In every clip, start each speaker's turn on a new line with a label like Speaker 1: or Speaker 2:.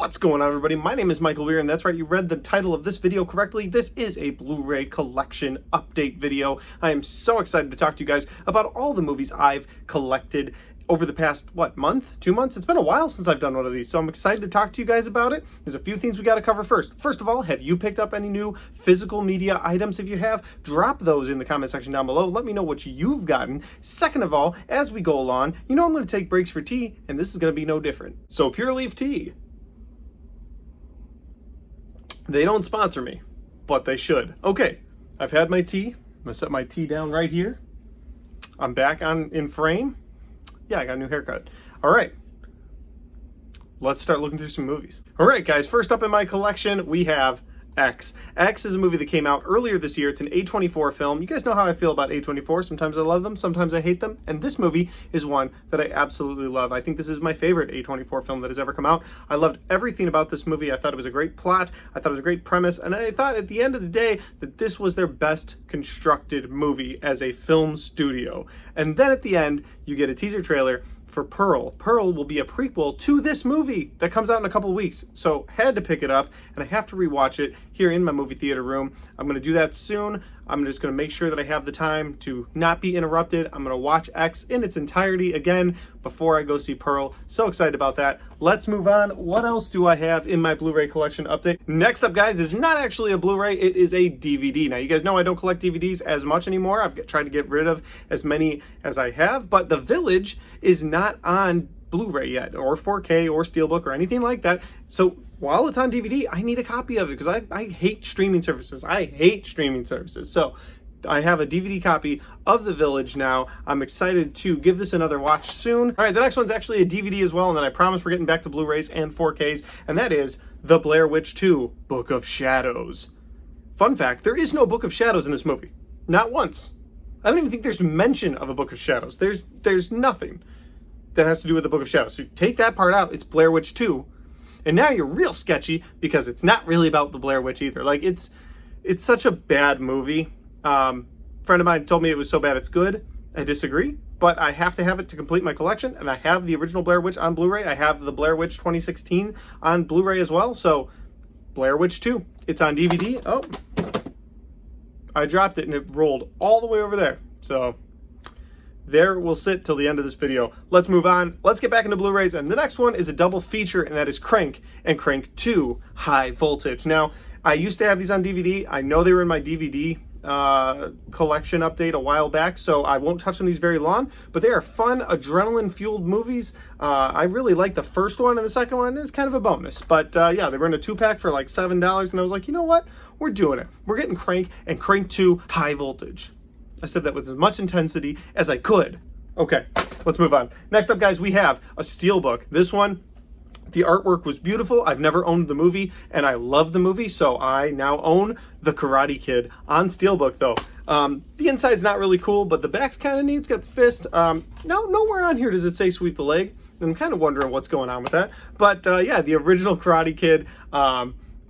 Speaker 1: What's going on, everybody? My name is Michael Weer, and that's right, you read the title of this video correctly. This is a Blu-ray collection update video. I am so excited to talk to you guys about all the movies I've collected over the past, month? 2 months? It's been a while since I've done one of these, so I'm excited to talk to you guys about it. There's a few things we got to cover first. First of all, have you picked up any new physical media items? If you have, drop those in the comment section down below. Let me know what you've gotten. Second of all, as we go along, you know I'm going to take breaks for tea, and this is going to be no different. So Pure Leaf Tea. They don't sponsor me, but they should. Okay, I've had my tea. I'm gonna set my tea down right here. I'm back in frame. Yeah, I got a new haircut. All right, let's start looking through some movies. All right, guys, first up in my collection, we have X. X is a movie that came out earlier this year. It's an A24 film. You guys know how I feel about A24. Sometimes I love them, sometimes I hate them, and this movie is one that I absolutely love. I think this is my favorite A24 film that has ever come out. I loved everything about this movie. I thought it was a great plot. I thought it was a great premise, and I thought at the end of the day that this was their best constructed movie as a film studio. And then at the end, you get a teaser trailer for Pearl. Pearl will be a prequel to this movie that comes out in a couple weeks. So had to pick it up, and I have to rewatch it here in my movie theater room. I'm going to do that soon. I'm just going to make sure that I have the time to not be interrupted. I'm going to watch X in its entirety again before I go see Pearl. So excited about that. Let's move on. What else do I have in my Blu-ray collection update? Next up, guys, is not actually a Blu-ray. It is a DVD. Now, you guys know I don't collect DVDs as much anymore. I've tried to get rid of as many as I have, but The Village is not on Blu-ray yet, or 4K, or Steelbook, or anything like that. So while it's on DVD, I need a copy of it because I hate streaming services. I hate streaming services. So I have a DVD copy of The Village now. I'm excited to give this another watch soon. All right, the next one's actually a DVD as well, and then I promise we're getting back to Blu-rays and 4Ks, and that is The Blair Witch 2, Book of Shadows. Fun fact, there is no Book of Shadows in this movie. Not once. I don't even think there's mention of a Book of Shadows. There's nothing that has to do with the Book of Shadows. So take that part out, it's Blair Witch 2. And now you're real sketchy because it's not really about the Blair Witch either. Like, it's such a bad movie. Friend of mine told me it was so bad it's good. I disagree, but I have to have it to complete my collection, and I have the original Blair Witch on Blu-ray. I have the Blair Witch 2016 on Blu-ray as well. So Blair Witch 2, it's on DVD. Oh, I dropped it and it rolled all the way over there. So there will sit till the end of this video. Let's move on. Let's get back into Blu-rays, and the next one is a double feature, and that is Crank and Crank 2 High Voltage. Now, I used to have these on DVD. I know they were in my DVD collection update a while back, so I won't touch on these very long, but they are fun, adrenaline-fueled movies. I really like the first one, and the second one is kind of a bonus. But yeah, they were in a 2-pack for like $7, and I was like, you know what? We're doing it. We're getting Crank and Crank 2 High Voltage. I said that with as much intensity as I could. Okay, let's move on. Next up, guys, we have a Steelbook. This one, the artwork was beautiful. I've never owned the movie, and I love the movie, so I now own The Karate Kid on Steelbook, though. The inside's not really cool, but the back's kind of neat. It's got the fist. Nowhere on here does it say Sweep the Leg. I'm kind of wondering what's going on with that. But yeah, the original Karate Kid.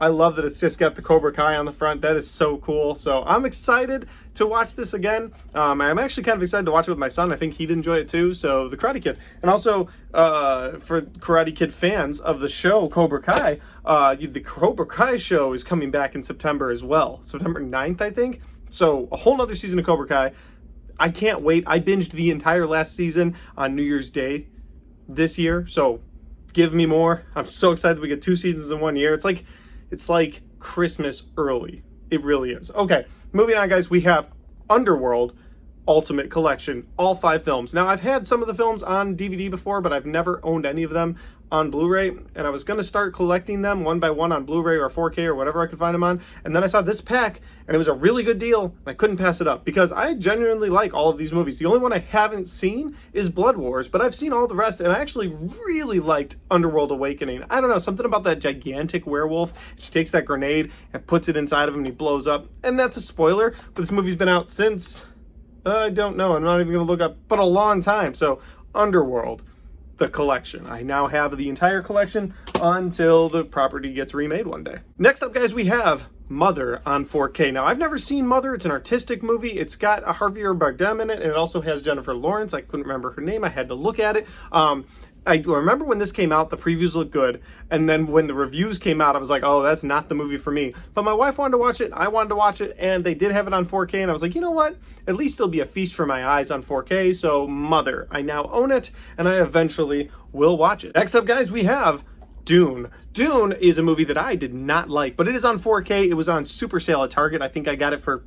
Speaker 1: I love that it's just got the Cobra Kai on the front. That is so cool. So I'm excited to watch this again. I'm actually kind of excited to watch it with my son. I think he'd enjoy it too. So the Karate Kid. And also for Karate Kid fans of the show Cobra Kai, the Cobra Kai show is coming back in September as well. September 9th, I think. So a whole nother season of Cobra Kai. I can't wait. I binged the entire last season on New Year's Day this year. So give me more. I'm so excited we get 2 seasons in 1 year. It's like Christmas early. It really is. Okay, moving on, guys. We have Underworld Ultimate Collection, all 5 films. Now, I've had some of the films on DVD before, but I've never owned any of them on Blu-ray, and I was going to start collecting them one by one on Blu-ray or 4K or whatever I could find them on, and then I saw this pack, and it was a really good deal, and I couldn't pass it up, because I genuinely like all of these movies. The only one I haven't seen is Blood Wars, but I've seen all the rest, and I actually really liked Underworld Awakening. I don't know, something about that gigantic werewolf. She takes that grenade and puts it inside of him, and he blows up, and that's a spoiler, but this movie's been out since, I don't know, I'm not even going to look up, but a long time. So Underworld, the collection. I now have the entire collection until the property gets remade one day. Next up, guys, we have Mother on 4K. Now, I've never seen Mother. It's an artistic movie. It's got a Javier Bardem in it, and it also has Jennifer Lawrence. I couldn't remember her name. I had to look at it. I remember when this came out, the previews looked good, and then when the reviews came out, I was like, oh, that's not the movie for me. But my wife wanted to watch it, I wanted to watch it, and they did have it on 4K, and I was like, you know what? At least it'll be a feast for my eyes on 4K, so mother, I now own it, and I eventually will watch it. Next up, guys, we have Dune. Dune is a movie that I did not like, but it is on 4K. It was on super sale at Target. I think I got it for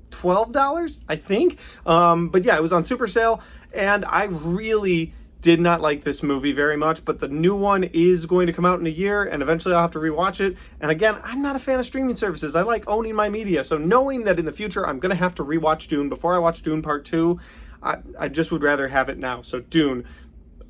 Speaker 1: $12, I think. But yeah, it was on super sale, and I really did not like this movie very much, but the new one is going to come out in a year, and eventually I'll have to rewatch it. And again, I'm not a fan of streaming services. I like owning my media, so knowing that in the future I'm going to have to rewatch Dune before I watch Dune Part 2, I just would rather have it now. So Dune,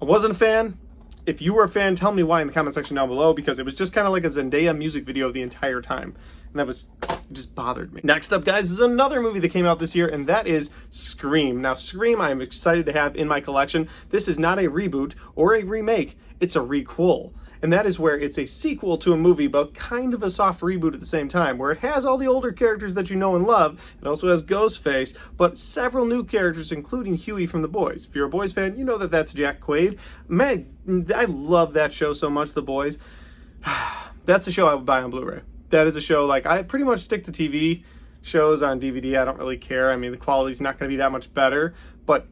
Speaker 1: I wasn't a fan. If you were a fan, tell me why in the comment section down below, because it was just kind of like a Zendaya music video the entire time. And that just bothered me. Next up, guys, is another movie that came out this year, and that is Scream. Now, Scream I am excited to have in my collection. This is not a reboot or a remake. It's a requel. And that is where it's a sequel to a movie, but kind of a soft reboot at the same time, where it has all the older characters that you know and love. It also has Ghostface, but several new characters, including Huey from The Boys. If you're a Boys fan, you know that that's Jack Quaid. Man, I love that show so much, The Boys. That's a show I would buy on Blu-ray. That is a show, like, I pretty much stick to TV shows on DVD. I don't really care. I mean, the quality's not going to be that much better, but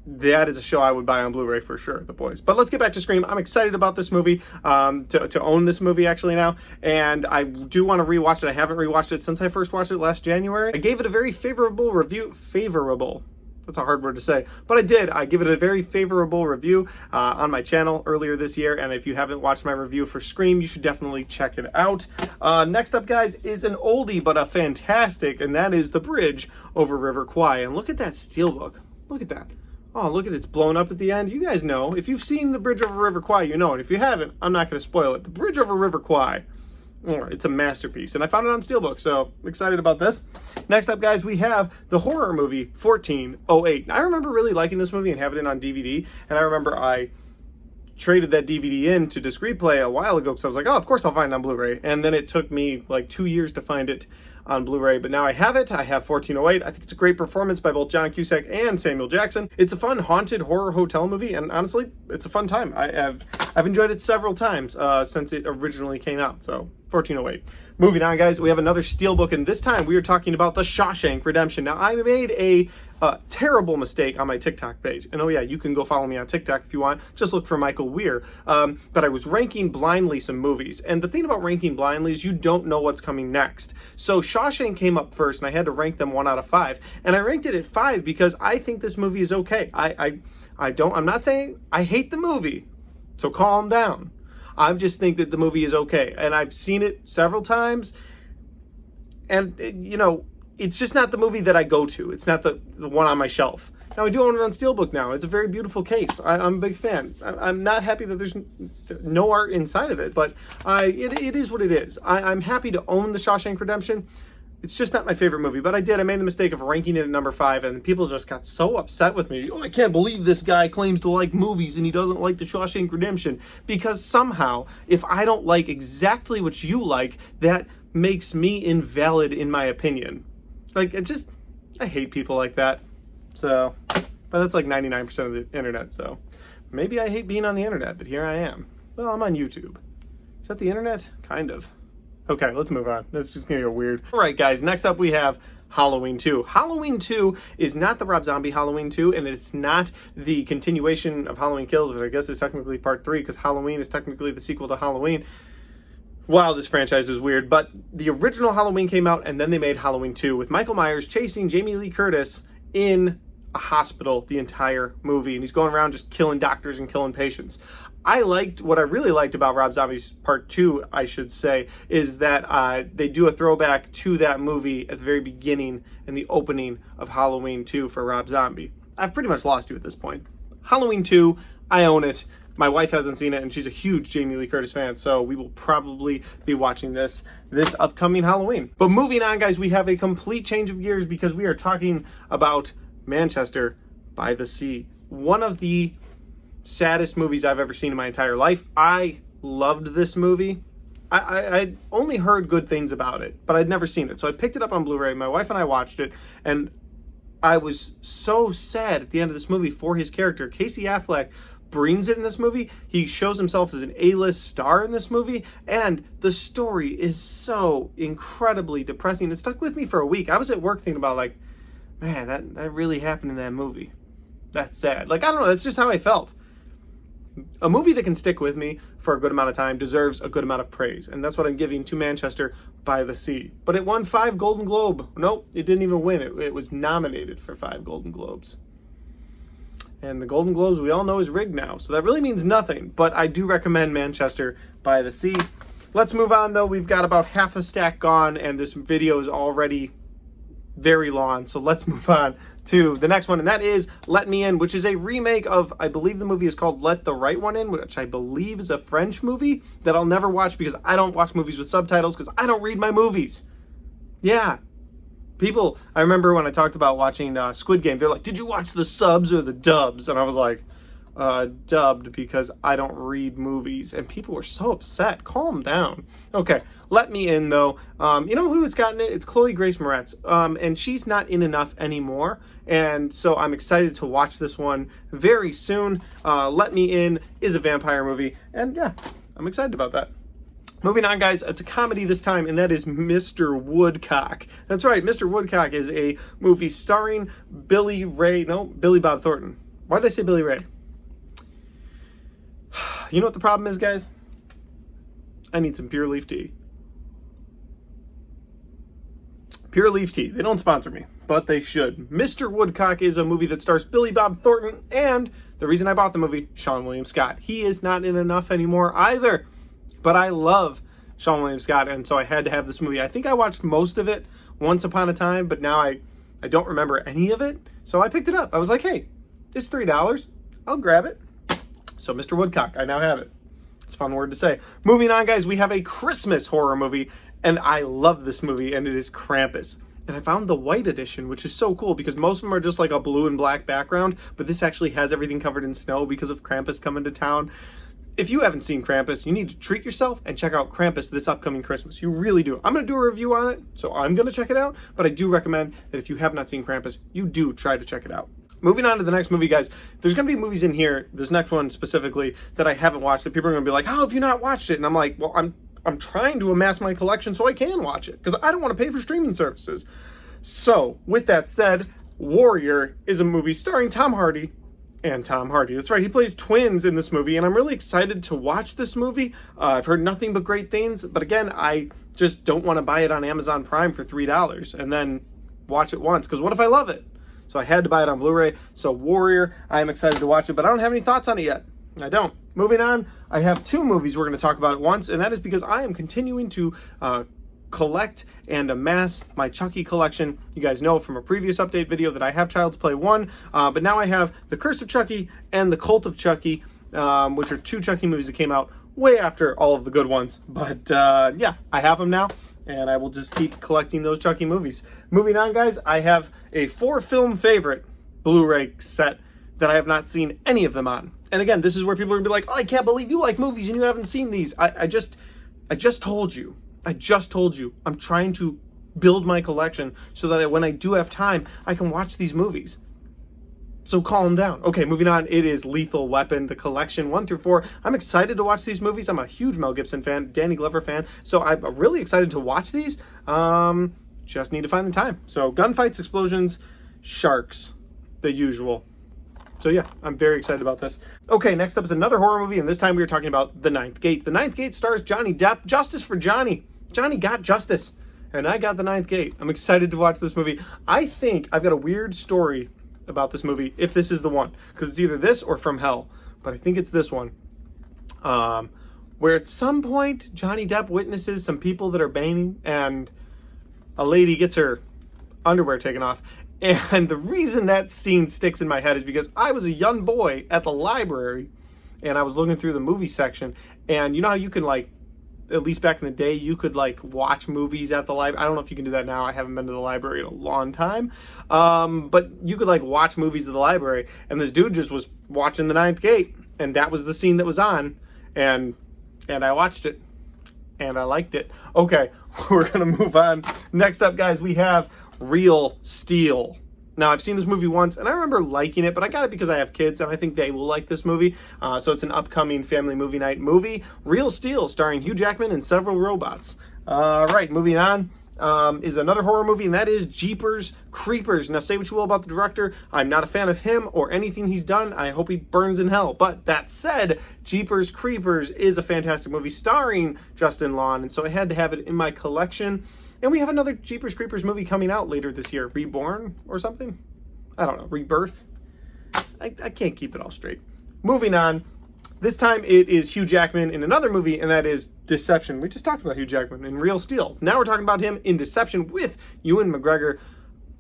Speaker 1: that is a show I would buy on Blu-ray for sure, The Boys. But let's get back to Scream. I'm excited about this movie, to own this movie actually now, and I do want to rewatch it. I haven't rewatched it since I first watched it last January. I gave it a very favorable review. Favorable. That's a hard word to say, but I did. I give it a very favorable review on my channel earlier this year, and if you haven't watched my review for Scream, you should definitely check it out. Next up, guys, is an oldie, but a fantastic, and that is The Bridge Over River Kwai. And look at that Steelbook. Look at that. Oh, look at it. It's blown up at the end. You guys know. If you've seen The Bridge Over River Kwai, you know it. If you haven't, I'm not going to spoil it. The Bridge Over River Kwai. It's a masterpiece, and I found it on Steelbook, so I'm excited about this. Next up, guys, we have the horror movie 1408. Now, I remember really liking this movie and having it on DVD, and I remember I traded that DVD in to Disc Replay a while ago, because I was like, oh, of course I'll find it on Blu-ray, and then it took me like 2 years to find it on Blu-ray, but now I have it. I have 1408. I think it's a great performance by both John Cusack and Samuel Jackson. It's a fun haunted horror hotel movie, and honestly, it's a fun time. I've enjoyed it several times since it originally came out, so 1408. Moving on, guys, we have another Steelbook, and this time we are talking about the Shawshank Redemption. Now, I made a terrible mistake on my TikTok page, and oh yeah, you can go follow me on TikTok if you want. Just look for Michael Weer. But I was ranking blindly some movies, and the thing about ranking blindly is you don't know what's coming next. So Shawshank came up first, and I had to rank them 1 out of 5, and I ranked it at 5 because I think this movie is okay. I'm not saying I hate the movie, so calm down. I just think that the movie is okay, and I've seen it several times, and you know, it's just not the movie that I go to. It's not the one on my shelf. Now, I do own it on Steelbook now. It's a very beautiful case. I'm a big fan. I'm not happy that there's no art inside of it, but it is what it is. I'm happy to own the Shawshank Redemption. It's just not my favorite movie, but I made the mistake of ranking it at number 5, and people just got so upset with me. Oh, I can't believe this guy claims to like movies and he doesn't like the Shawshank Redemption. Because somehow, if I don't like exactly what you like, that makes me invalid in my opinion. Like, I hate people like that. So, but that's like 99% of the internet, so maybe I hate being on the internet, but here I am. Well, I'm on YouTube. Is that the internet? Kind of. Okay, let's move on. That's just gonna get weird. All right, guys, next up we have Halloween 2. Halloween 2 is not the Rob Zombie Halloween 2, and it's not the continuation of Halloween Kills, which I guess is technically part 3, because Halloween is technically the sequel to Halloween. Wow, this franchise is weird, but the original Halloween came out, and then they made Halloween 2 with Michael Myers chasing Jamie Lee Curtis in a hospital the entire movie, and he's going around just killing doctors and killing patients. What I really liked about Rob Zombie's Part 2, I should say, is that they do a throwback to that movie at the very beginning and the opening of Halloween 2 for Rob Zombie. I've pretty much lost you at this point. Halloween 2, I own it. My wife hasn't seen it, and she's a huge Jamie Lee Curtis fan, so we will probably be watching this upcoming Halloween. But moving on, guys, we have a complete change of gears because we are talking about Manchester by the Sea. One of the saddest movies I've ever seen in my entire life. I loved this movie. I'd only heard good things about it, but I'd never seen it. So I picked it up on Blu-ray. My wife and I watched it, and I was so sad at the end of this movie for his character. Casey Affleck brings it in this movie. He shows himself as an A-list star in this movie, and the story is so incredibly depressing. It stuck with me for a week. I was at work thinking about, like, man, that really happened in that movie. That's sad. Like, I don't know, that's just how I felt. A movie that can stick with me for a good amount of time deserves a good amount of praise, and that's what I'm giving to Manchester by the Sea. But it won 5 Golden Globe. Nope, it didn't even win. It was nominated for 5 Golden Globes. And the Golden Globes, we all know, is rigged now, so that really means nothing. But I do recommend Manchester by the Sea. Let's move on, though. We've got about half a stack gone, and this video is already very long, so let's move on to the next one, and that is Let Me In, which is a remake of, I believe the movie is called Let the Right One In, which I believe is a French movie that I'll never watch because I don't watch movies with subtitles because I don't read my movies. Yeah. People, I remember when I talked about watching Squid Game, they're like, did you watch the subs or the dubs? And I was like, dubbed, because I don't read movies. And people were so upset. Calm down. Okay, Let Me In, though. You know who has gotten it? It's Chloe Grace Moretz. And she's not in enough anymore. And so I'm excited to watch this one very soon. Let Me In is a vampire movie. And yeah, I'm excited about that. Moving on, guys, it's a comedy this time, and that is Mr. Woodcock. That's right, Mr. Woodcock is a movie starring Billy Bob Thornton. Why did I say Billy Ray? You know what the problem is, guys? I need some Pure Leaf tea. Pure Leaf tea. They don't sponsor me, but they should. Mr. Woodcock is a movie that stars Billy Bob Thornton, and the reason I bought the movie, Seann William Scott. He is not in enough anymore either. But I love Seann William Scott, and so I had to have this movie. I think I watched most of it once upon a time, but now I don't remember any of it. So I picked it up. I was like, hey, it's $3. I'll grab it. So Mr. Woodcock, I now have it. It's a fun word to say. Moving on, guys, we have a Christmas horror movie, and I love this movie, and it is Krampus. And I found the white edition, which is so cool because most of them are just like a blue and black background, but this actually has everything covered in snow because of Krampus coming to town. If you haven't seen Krampus, you need to treat yourself and check out Krampus this upcoming Christmas. You really do. I'm going to do a review on it, so I'm going to check it out. But I do recommend that if you have not seen Krampus, you do try to check it out. Moving on to the next movie, guys. There's going to be movies in here, this next one specifically, that I haven't watched, that people are going to be like, how have you not watched it? And I'm like, well, I'm trying to amass my collection so I can watch it, because I don't want to pay for streaming services. So, with that said, Warrior is a movie starring Tom Hardy and Tom Hardy. That's right, he plays twins in this movie, and I'm really excited to watch this movie. I've heard nothing but great things, but again, I just don't want to buy it on Amazon Prime for $3 and then watch it once, because what if I love it? So I had to buy it on Blu-ray. So Warrior, I am excited to watch it, but I don't have any thoughts on it yet. I don't. Moving on, I have 2 movies we're going to talk about at once, and that is because I am continuing to collect and amass my Chucky collection. You guys know from a previous update video that I have Child's Play 1, but now I have The Curse of Chucky and The Cult of Chucky, which are 2 Chucky movies that came out way after all of the good ones. But yeah, I have them now, and I will just keep collecting those Chucky movies. Moving on, guys, I have a 4-film favorite Blu-ray set that I have not seen any of them on. And again, this is where people are going to be like, oh, I can't believe you like movies and you haven't seen these. I just told you. I'm trying to build my collection so that when I do have time, I can watch these movies. So calm down. Okay, moving on. It is Lethal Weapon, the collection 1 through 4. I'm excited to watch these movies. I'm a huge Mel Gibson fan, Danny Glover fan. So I'm really excited to watch these. Just need to find the time. So gunfights, explosions, sharks, the usual. So yeah, I'm very excited about this. Okay, next up is another horror movie, and this time we are talking about The Ninth Gate. The Ninth Gate stars Johnny Depp. Justice for Johnny. Johnny got justice, and I got The Ninth Gate. I'm excited to watch this movie. I think I've got a weird story about this movie, if this is the one, because it's either this or From Hell, but I think it's this one, where at some point Johnny Depp witnesses some people that are banging, and a lady gets her underwear taken off. And the reason that scene sticks in my head is because I was a young boy at the library, and I was looking through the movie section, and you know how you can, like, at least back in the day, you could, like, watch movies at the library. I don't know if you can do that now. I haven't been to the library in a long time. But you could, like, watch movies at the library, and this dude just was watching The Ninth Gate, and that was the scene that was on, and I watched it, and I liked it. Okay, we're going to move on. Next up, guys, we have Real Steel. Now, I've seen this movie once, and I remember liking it, but I got it because I have kids, and I think they will like this movie. So it's an upcoming family movie night movie, Real Steel, starring Hugh Jackman and several robots. All right, moving on is another horror movie, and that is Jeepers Creepers. Now, say what you will about the director. I'm not a fan of him or anything he's done. I hope he burns in hell. But that said, Jeepers Creepers is a fantastic movie starring Justin Long, and so I had to have it in my collection. And we have another Jeepers Creepers movie coming out later this year. Reborn or something? I don't know. Rebirth? I can't keep it all straight. Moving on. This time it is Hugh Jackman in another movie, and that is Deception. We just talked about Hugh Jackman in Real Steel. Now we're talking about him in Deception with Ewan McGregor.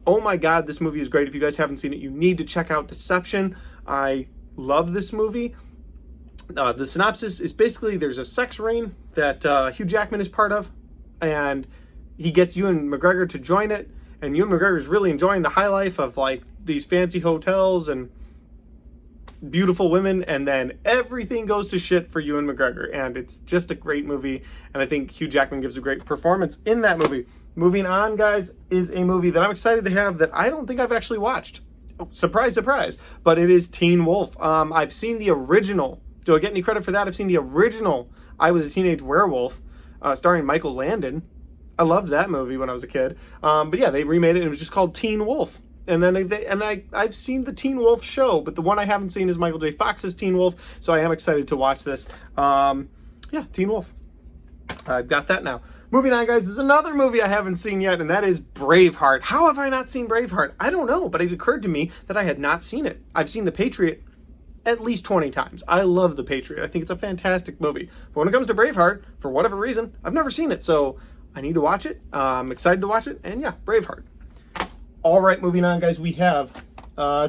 Speaker 1: Oh my God, this movie is great. If you guys haven't seen it, you need to check out Deception. I love this movie. The synopsis is basically there's a sex ring that Hugh Jackman is part of, and he gets Ewan McGregor to join it, and Ewan McGregor is really enjoying the high life of like these fancy hotels and beautiful women, and then everything goes to shit for Ewan McGregor, and it's just a great movie, and I think Hugh Jackman gives a great performance in that movie. Moving on, guys, is a movie that I'm excited to have that I don't think I've actually watched. Oh, surprise, surprise, but it is Teen Wolf. I've seen the original. Do I get any credit for that? I've seen the original I Was a Teenage Werewolf, starring Michael Landon. I loved that movie when I was a kid. But yeah, they remade it, and it was just called Teen Wolf. And then I've seen the Teen Wolf show, but the one I haven't seen is Michael J. Fox's Teen Wolf, so I am excited to watch this. Yeah, Teen Wolf. I've got that now. Moving on, guys, is another movie I haven't seen yet, and that is Braveheart. How have I not seen Braveheart? I don't know, but it occurred to me that I had not seen it. I've seen The Patriot at least 20 times. I love The Patriot. I think it's a fantastic movie. But when it comes to Braveheart, for whatever reason, I've never seen it, so I need to watch it. I'm excited to watch it, and yeah, Braveheart. All right, moving on, guys, we have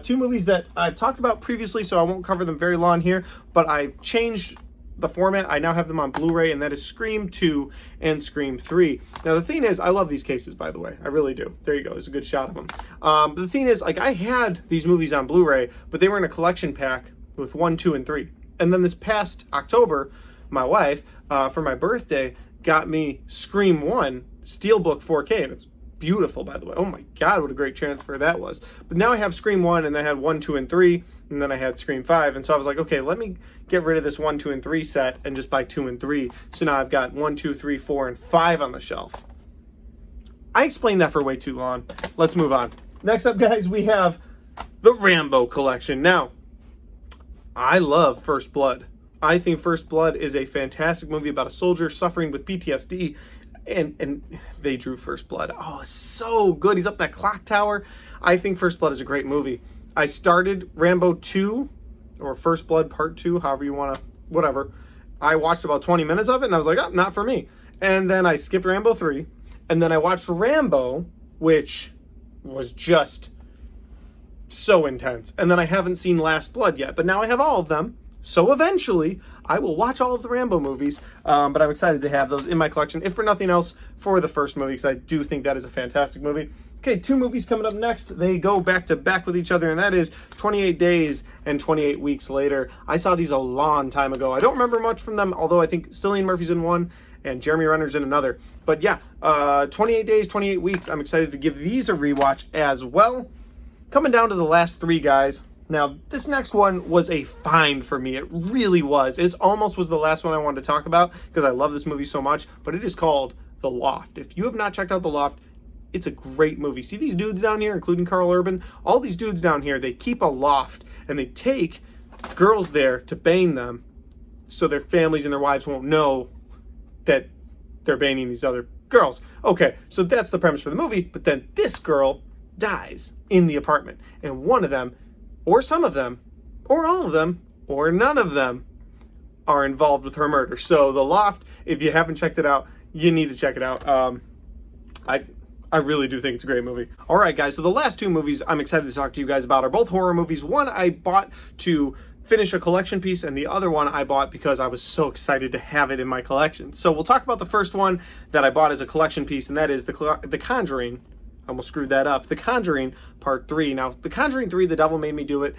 Speaker 1: two movies that I've talked about previously, so I won't cover them very long here, but I've changed the format. I now have them on Blu-ray, and that is Scream 2 and Scream 3. Now, the thing is, I love these cases, by the way. I really do. There you go. There's a good shot of them. But the thing is, like, I had these movies on Blu-ray, but they were in a collection pack with 1, 2, and 3. And then this past October, my wife, for my birthday, got me Scream 1 Steelbook 4K, and it's beautiful, by the way. Oh my God, what a great transfer that was. But now I have Scream 1, and I had 1, 2, and 3, and then I had Scream 5, and so I was like, okay, let me get rid of this 1, 2, and 3 set and just buy 2 and 3. So now I've got 1, 2, 3, 4, and 5 on the shelf. I explained that for way too long. Let's move on. Next up, guys, we have the Rambo collection. Now, I love First Blood. I think First Blood is a fantastic movie about a soldier suffering with PTSD, and they drew First Blood. Oh, so good. He's up in that clock tower. I think First Blood is a great movie. I started Rambo 2, or First Blood Part 2, however you want to, whatever. I watched about 20 minutes of it, and I was like, oh, not for me. And then I skipped Rambo 3, and then I watched Rambo, which was just so intense. And then I haven't seen Last Blood yet, but now I have all of them. So eventually, I will watch all of the Rambo movies, but I'm excited to have those in my collection, if for nothing else, for the first movie, because I do think that is a fantastic movie. Okay, two movies coming up next. They go back-to-back with each other, and that is 28 Days and 28 Weeks Later. I saw these a long time ago. I don't remember much from them, although I think Cillian Murphy's in one, and Jeremy Renner's in another. But yeah, 28 Days, 28 Weeks. I'm excited to give these a rewatch as well. Coming down to the last three, guys. Now, this next one was a find for me. It really was. It almost was the last one I wanted to talk about because I love this movie so much, but it is called The Loft. If you have not checked out The Loft, it's a great movie. See these dudes down here, including Carl Urban? All these dudes down here, they keep a loft, and they take girls there to bang them so their families and their wives won't know that they're banging these other girls. Okay, so that's the premise for the movie, but then this girl dies in the apartment, and one of them, or some of them, or all of them, or none of them are involved with her murder. So The Loft, if you haven't checked it out, you need to check it out. I really do think it's a great movie. All right, guys, so the last two movies I'm excited to talk to you guys about are both horror movies. One I bought to finish a collection piece, and the other one I bought because I was so excited to have it in my collection. So we'll talk about the first one that I bought as a collection piece, and that is The Conjuring. I almost screwed that up. The Conjuring Part 3. Now, The Conjuring 3, The Devil Made Me Do It.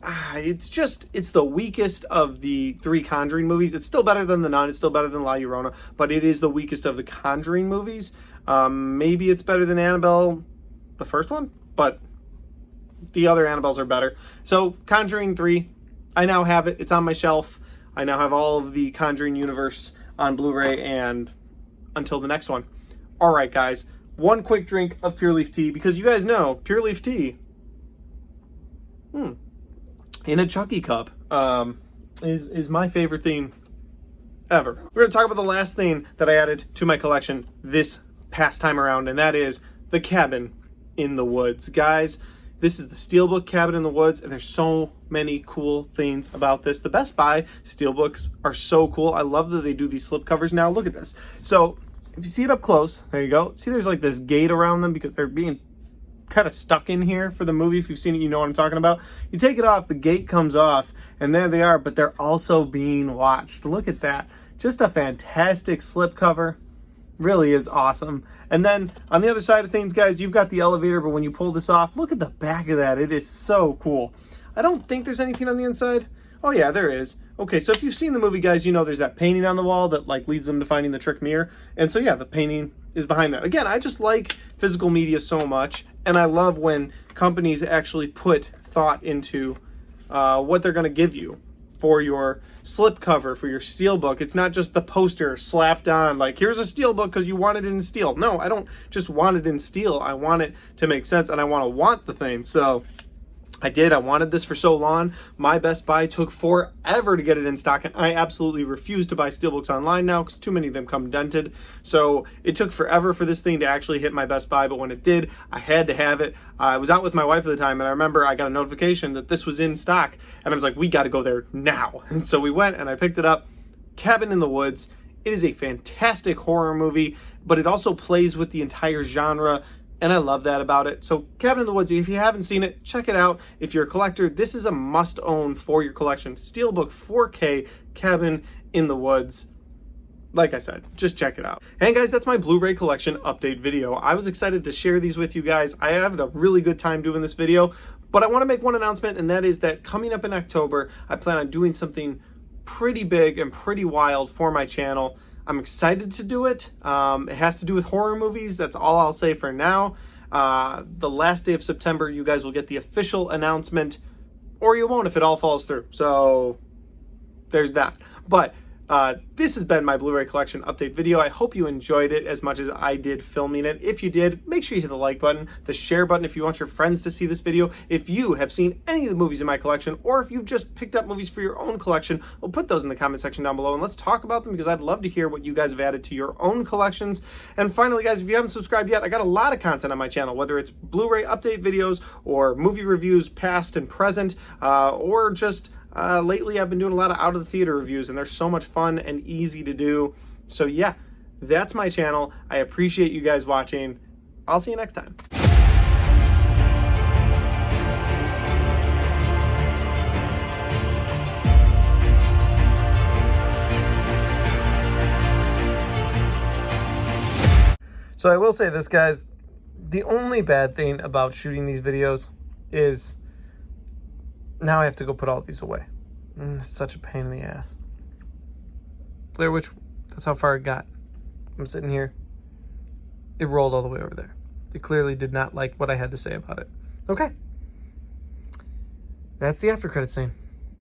Speaker 1: It's the weakest of the three Conjuring movies. It's still better than The Nun. It's still better than La Llorona, but it is the weakest of the Conjuring movies. Maybe it's better than Annabelle, the first one. but the other Annabelles are better. So Conjuring 3, I now have it. It's on my shelf. I now have all of the Conjuring universe on Blu-ray, and until the next one. All right, guys, one quick drink of Pure Leaf tea, because you guys know Pure Leaf tea in a Chucky cup is my favorite thing ever. We're going to talk about the last thing that I added to my collection this past time around, and that is the Cabin in the Woods. Guys, this is the Steelbook Cabin in the Woods, and there's so many cool things about this. The Best Buy Steelbooks are so cool. I love that they do these slipcovers now. Look at this. So if you see it up close, there you go. See, there's like this gate around them because they're being kind of stuck in here for the movie. If you've seen it, you know what I'm talking about. You take it off, the gate comes off, and there they are, but they're also being watched. Look at that. Just a fantastic slipcover. Really is awesome. And then on the other side of things, guys, you've got the elevator, but when you pull this off, look at the back of that. It is so cool. I don't think there's anything on the inside. Oh yeah, there is. Okay, so if you've seen the movie, guys, you know there's that painting on the wall that like leads them to finding the trick mirror. And so yeah, the painting is behind that. Again, I just like physical media so much, and I love when companies actually put thought into what they're going to give you for your slipcover, for your Steelbook. It's not just the poster slapped on, like, here's a Steelbook because you want it in steel. No, I don't just want it in steel. I want it to make sense, and I want the thing. So I did. I wanted this for so long. My Best Buy took forever to get it in stock, and I absolutely refuse to buy Steelbooks online now because too many of them come dented. So it took forever for this thing to actually hit my Best Buy, but when it did, I had to have it. I was out with my wife at the time, and I remember I got a notification that this was in stock, and I was like, we got to go there now. And so we went, and I picked it up. Cabin in the Woods. It is a fantastic horror movie, but it also plays with the entire genre, and I love that about it. So Cabin in the Woods, if you haven't seen it, check it out. If you're a collector, this is a must-own for your collection. Steelbook 4K Cabin in the Woods. Like I said, just check it out. And guys, that's my Blu-ray collection update video. I was excited to share these with you guys. I had a really good time doing this video, but I want to make one announcement, and that is that coming up in October, I plan on doing something pretty big and pretty wild for my channel. I'm excited to do it. It has to do with horror movies. That's all I'll say for now. The last day of September, you guys will get the official announcement, or you won't if it all falls through. So there's that. But this has been my Blu-ray collection update video. I hope you enjoyed it as much as I did filming it. If you did, make sure you hit the like button, the share button if you want your friends to see this video. If you have seen any of the movies in my collection, or if you've just picked up movies for your own collection, well, put those in the comment section down below and let's talk about them, because I'd love to hear what you guys have added to your own collections. And finally, guys, if you haven't subscribed yet, I got a lot of content on my channel, whether it's Blu-ray update videos or movie reviews past and present, or just lately I've been doing a lot of out of the theater reviews, and they're so much fun and easy to do. So yeah, that's my channel. I appreciate you guys watching. I'll see you next time. So I will say this, guys, the only bad thing about shooting these videos is now I have to go put all these away. It's such a pain in the ass. Blair Witch, that's how far it got. I'm sitting here. It rolled all the way over there. It clearly did not like what I had to say about it. Okay. That's the after credit scene.